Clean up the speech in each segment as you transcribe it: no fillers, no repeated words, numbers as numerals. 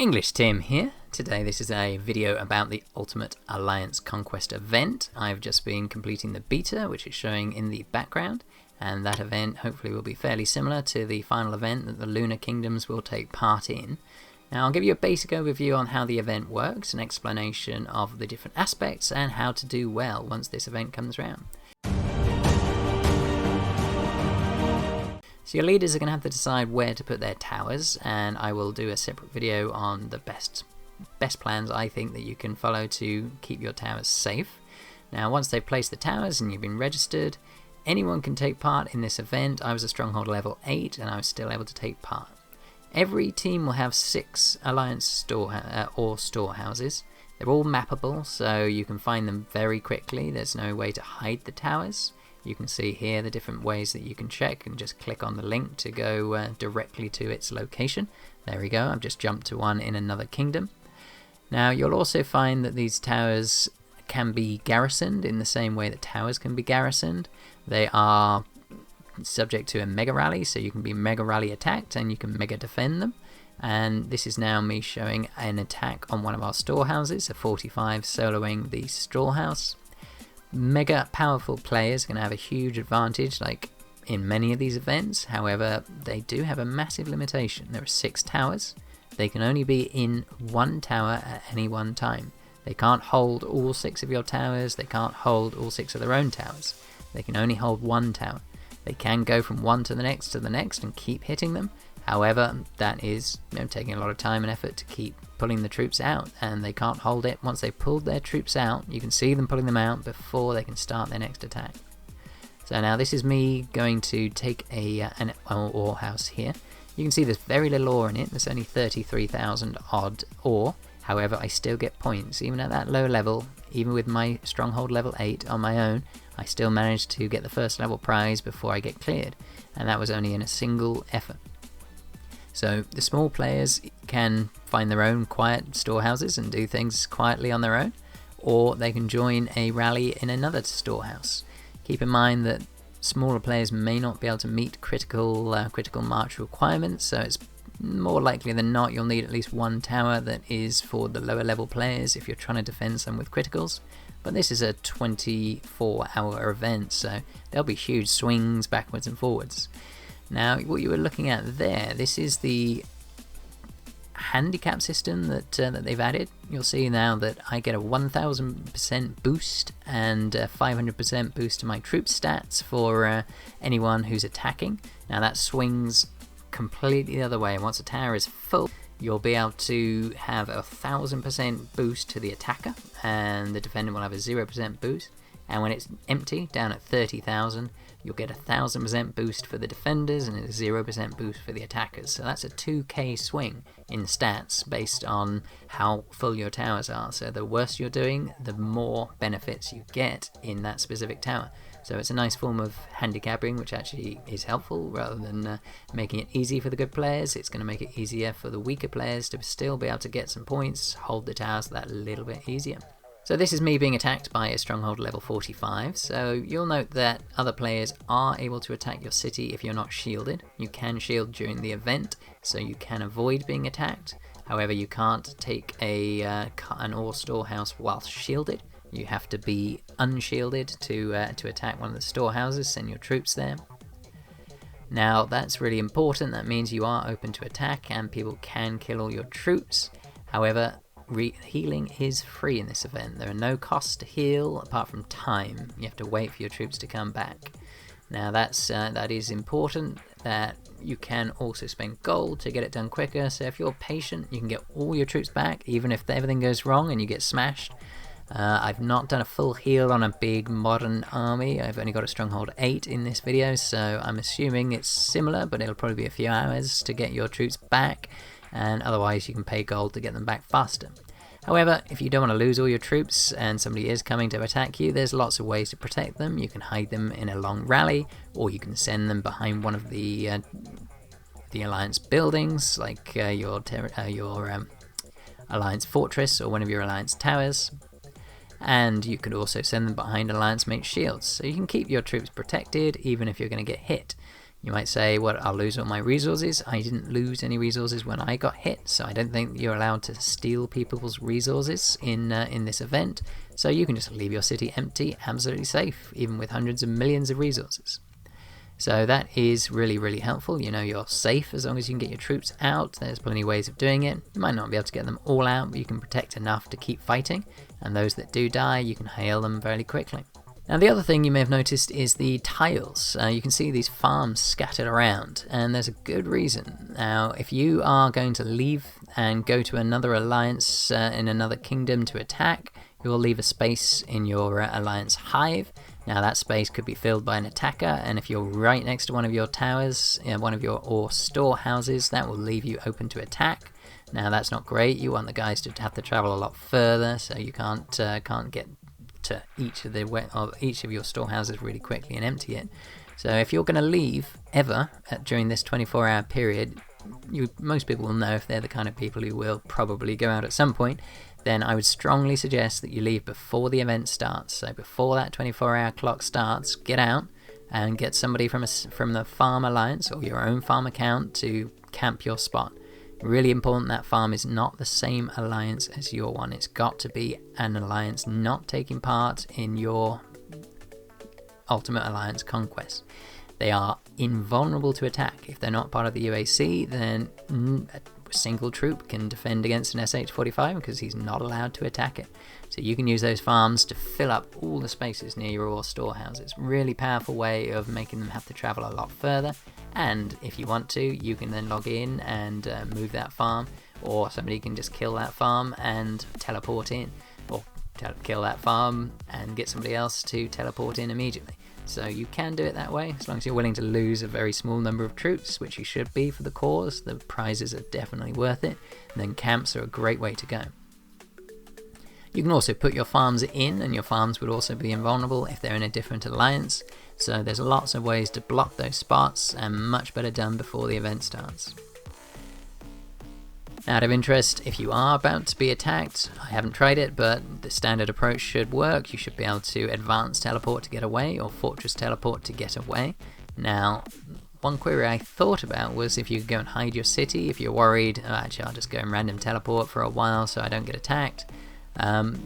EnglishTim here. Today this is a video about the Ultimate Alliance Conquest event. I've just been completing the beta, which is showing in the background, and that event hopefully will be fairly similar to the final event that the Lunar Kingdoms will take part in. Now I'll give you a basic overview on how the event works, an explanation of the different aspects, and how to do well once this event comes around. So your leaders are going to have to decide where to put their towers, and I will do a separate video on the best plans I think that you can follow to keep your towers safe. Now once they've placed the towers and you've been registered, anyone can take part in this event. I was a stronghold level 8 and I was still able to take part. Every team will have 6 Alliance storehouses. They're all mappable, so you can find them very quickly. There's no way to hide the towers. You can see here the different ways that you can check, and just click on the link to go directly to its location. There we go, I've just jumped to one in another kingdom. Now you'll also find that these towers can be garrisoned in the same way that towers can be garrisoned. They are subject to a mega rally, so you can be mega rally attacked and you can mega defend them. And this is now me showing an attack on one of our storehouses, a 45 soloing the storehouse. Mega powerful players are going to have a huge advantage, like in many of these events. However, they do have a massive limitation. There are 6 towers. They can only be in one tower at any one time. They can't hold all 6 of your towers. They can't hold all 6 of their own towers. They can only hold one tower. They can go from one to the next and keep hitting them. However, that is taking a lot of time and effort to keep pulling the troops out, and they can't hold it. Once they've pulled their troops out, you can see them pulling them out before they can start their next attack. So now this is me going to take an ore house here. You can see there's very little ore in it. There's only 33,000 odd ore. However, I still get points. Even at that low level, even with my stronghold level 8 on my own, I still managed to get the first level prize before I get cleared. And that was only in a single effort. So the small players can find their own quiet storehouses and do things quietly on their own, or they can join a rally in another storehouse. Keep in mind that smaller players may not be able to meet critical march requirements, so it's more likely than not you'll need at least one tower that is for the lower level players if you're trying to defend some with criticals. But this is a 24-hour event, so there'll be huge swings backwards and forwards. Now, what you were looking at there, this is the handicap system that they've added. You'll see now that I get a 1000% boost and a 500% boost to my troop stats for anyone who's attacking. Now that swings completely the other way. Once a tower is full, you'll be able to have a 1000% boost to the attacker, and the defender will have a 0% boost. And when it's empty, down at 30,000, you'll get a 1000% boost for the defenders and a 0% boost for the attackers. So that's a 2k swing in stats based on how full your towers are. So the worse you're doing, the more benefits you get in that specific tower. So it's a nice form of handicapping, which actually is helpful. Rather than making it easy for the good players, it's going to make it easier for the weaker players to still be able to get some points, hold the towers that little bit easier. So this is me being attacked by a stronghold level 45, so you'll note that other players are able to attack your city if you're not shielded. You can shield during the event, so you can avoid being attacked. However, you can't take an ore storehouse whilst shielded. You have to be unshielded to attack one of the storehouses, send your troops there. Now that's really important. That means you are open to attack and people can kill all your troops. However, healing is free in this event. There are no costs to heal apart from time. You have to wait for your troops to come back. Now that is important, that you can also spend gold to get it done quicker. So if you're patient, you can get all your troops back even if everything goes wrong and you get smashed. I've not done a full heal on a big modern army. I've only got a stronghold 8 in this video, so I'm assuming it's similar, but it'll probably be a few hours to get your troops back, and otherwise you can pay gold to get them back faster. However, if you don't want to lose all your troops and somebody is coming to attack you, there's lots of ways to protect them. You can hide them in a long rally, or you can send them behind one of the Alliance buildings, like your Alliance fortress or one of your Alliance towers. And you could also send them behind Alliance mate shields, so you can keep your troops protected even if you're going to get hit. You might say, well, I'll lose all my resources. I didn't lose any resources when I got hit, so I don't think you're allowed to steal people's resources in this event. So you can just leave your city empty, absolutely safe, even with hundreds of millions of resources. So that is really, really helpful. You know you're safe as long as you can get your troops out. There's plenty of ways of doing it. You might not be able to get them all out, but you can protect enough to keep fighting. And those that do die, you can hail them fairly quickly. Now the other thing you may have noticed is the tiles. You can see these farms scattered around, and there's a good reason. Now if you are going to leave and go to another alliance in another kingdom to attack, you will leave a space in your alliance hive. Now that space could be filled by an attacker, and if you're right next to one of your towers, one of your storehouses, that will leave you open to attack. Now that's not great. You want the guys to have to travel a lot further, so you can't get to each of your storehouses really quickly and empty it. So if you're going to leave ever during this 24-hour period, most people will know if they're the kind of people who will probably go out at some point, then I would strongly suggest that you leave before the event starts. So before that 24-hour clock starts, get out and get somebody from the farm alliance or your own farm account to camp your spot. Really important that farm is not the same alliance as your one. It's got to be an alliance not taking part in your ultimate alliance conquest. They are invulnerable to attack. If they're not part of the UAC, then a single troop can defend against an SH-45 because he's not allowed to attack it. So you can use those farms to fill up all the spaces near your storehouses. Really powerful way of making them have to travel a lot further. And if you want to, you can then log in and move that farm, or somebody can just kill that farm and teleport in, or kill that farm and get somebody else to teleport in immediately. So you can do it that way, as long as you're willing to lose a very small number of troops, which you should be for the cause. The prizes are definitely worth it, and then camps are a great way to go. You can also put your farms in, and your farms would also be invulnerable if they're in a different alliance. So there's lots of ways to block those spots, and much better done before the event starts. Out of interest, if you are about to be attacked, I haven't tried it, but the standard approach should work. You should be able to advance teleport to get away, or fortress teleport to get away. Now, one query I thought about was if you could go and hide your city, if you're worried, oh, actually I'll just go and random teleport for a while so I don't get attacked.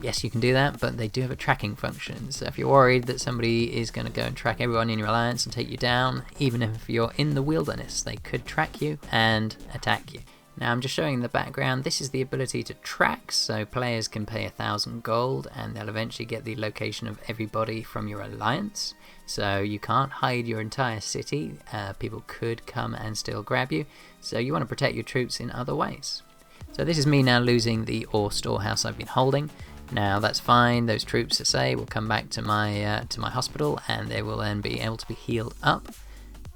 Yes, you can do that, but they do have a tracking function. So if you're worried that somebody is going to go and track everyone in your alliance and take you down, even if you're in the wilderness, they could track you and attack you. Now I'm just showing in the background, this is the ability to track, so players can pay 1,000 gold and they'll eventually get the location of everybody from your alliance. So you can't hide your entire city, people could come and still grab you, so you want to protect your troops in other ways. So this is me now losing the ore storehouse I've been holding. Now that's fine, those troops, will come back to my hospital, and they will then be able to be healed up.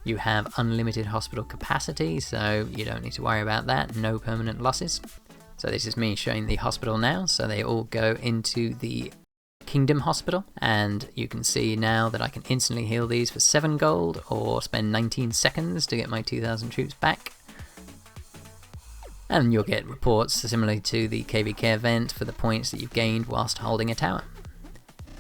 You have unlimited hospital capacity, so you don't need to worry about that, no permanent losses. So this is me showing the hospital now, so they all go into the Kingdom Hospital, and you can see now that I can instantly heal these for 7 gold, or spend 19 seconds to get my 2,000 troops back. And you'll get reports similarly to the KVK event for the points that you've gained whilst holding a tower.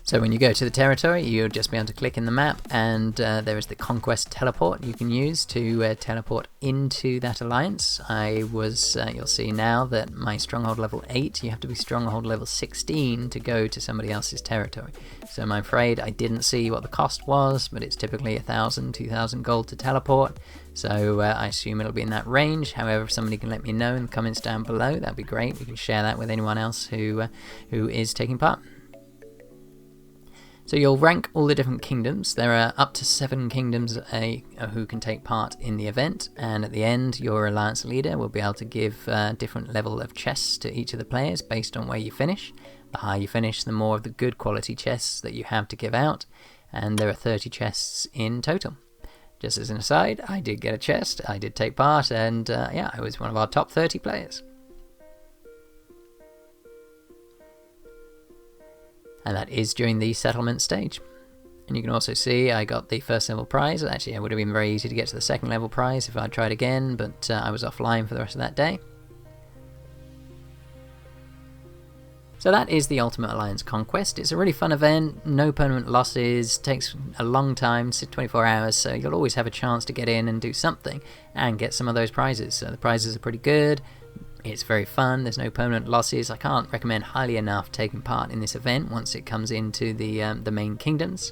So when you go to the territory, you'll just be able to click in the map, and there is the Conquest teleport you can use to teleport into that alliance. You'll see now that my stronghold level 8, you have to be stronghold level 16 to go to somebody else's territory. So I'm afraid I didn't see what the cost was, but it's typically 1,000, 2,000 gold to teleport. So I assume it'll be in that range. However, if somebody can let me know in the comments down below, that'd be great. We can share that with anyone else who is taking part. So you'll rank all the different kingdoms. There are up to 7 kingdoms who can take part in the event, and at the end your alliance leader will be able to give different level of chests to each of the players based on where you finish. The higher you finish, the more of the good quality chests that you have to give out, and there are 30 chests in total. Just as an aside, I did get a chest, I did take part, and I was one of our top 30 players. And that is during the settlement stage. And you can also see I got the first level prize. Actually, it would have been very easy to get to the second level prize if I'd tried again, but I was offline for the rest of that day. So that is the Ultimate Alliance Conquest. It's a really fun event, no permanent losses, takes a long time, 24 hours, so you'll always have a chance to get in and do something and get some of those prizes. So the prizes are pretty good, it's very fun, there's no permanent losses. I can't recommend highly enough taking part in this event once it comes into the main kingdoms.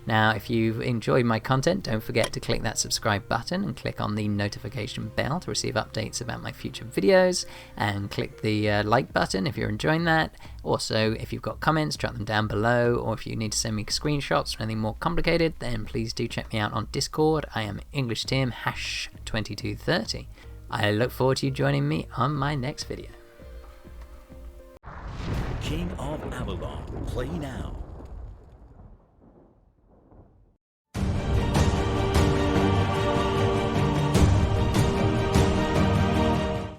Now, if you've enjoyed my content, don't forget to click that subscribe button and click on the notification bell to receive updates about my future videos, and click the like button if you're enjoying that. Also, if you've got comments, drop them down below, or if you need to send me screenshots or anything more complicated, then please do check me out on Discord. I am EnglishTim #2230. I look forward to you joining me on my next video. King of Avalon, play now.